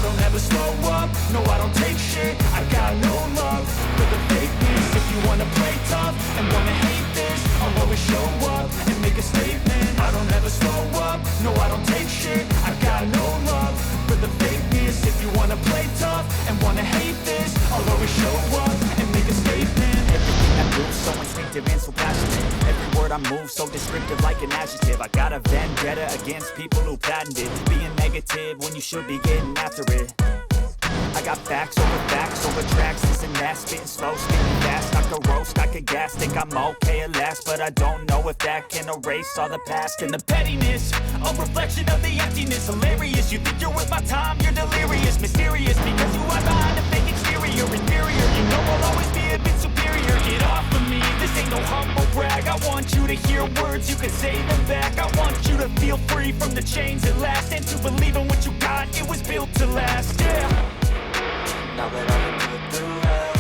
don't ever slow up, no I don't take shit. I got no love for the fakeness. If you wanna play tough and wanna hate this, I'll always show up and make a statement. I don't ever slow up, no I don't take shit. I got no love for the fakeness. If you wanna play tough and wanna hate this, I'll always show up and make a statement. Everything I do so instinctive and so passionate. Every word I move so descriptive like an adjective. I got a vendetta against people who patented being negative when you should be getting after it. I got facts over tracks, this and that, spitting slow, spitting fast. I could roast, I could gas, think I'm okay at last, but I don't know if that can erase all the past. And the pettiness, a reflection of the emptiness. Hilarious, you think you're worth my time, you're delirious. Mysterious, because you are behind a fake exterior. Inferior, you know I'll always be a bit superior. Get off of me, this ain't no humble brag. I want you to hear words, you can say them back. I want you to feel free from the chains at last, and to believe in what you got, it was built to last, yeah. Now that I've been put through hell,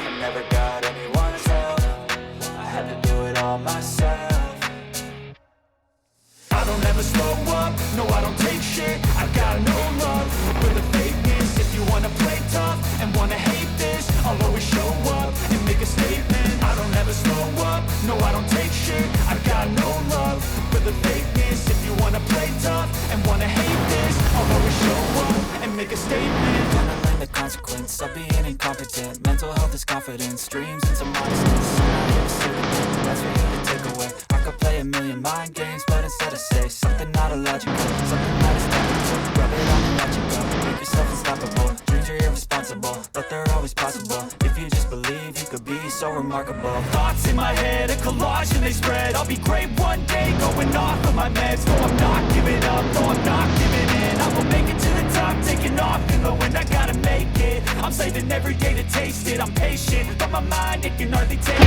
I never got anyone's help. I had to do it all myself. I don't ever slow up, no I don't take shit. I got no love for the fakeness. If you wanna play tough and wanna hate this, I'll always show up and make a statement. I don't ever slow up, no I don't take shit. I got no love for the fakeness. If you wanna play tough and wanna hate this, I'll always show up and make a statement. Gonna learn the consequence of being incompetent. Mental health is confidence, dreams and some modestness. That's for you to take away. I could play a million mind games, but instead I say something not illogical, something that is technical. Rub it on and let you go. Make yourself unstoppable. Dreams are irresponsible, but they're always possible. If you just believe, you could be so remarkable. Thoughts in my head, a collage and they spread. I'll be great one day, going off of my meds. No, I'm not giving up, no, I'm not giving in. I will make it to the top, taking off in the wind. I gotta make it, I'm saving every day to taste it. I'm patient, but my mind, it can hardly take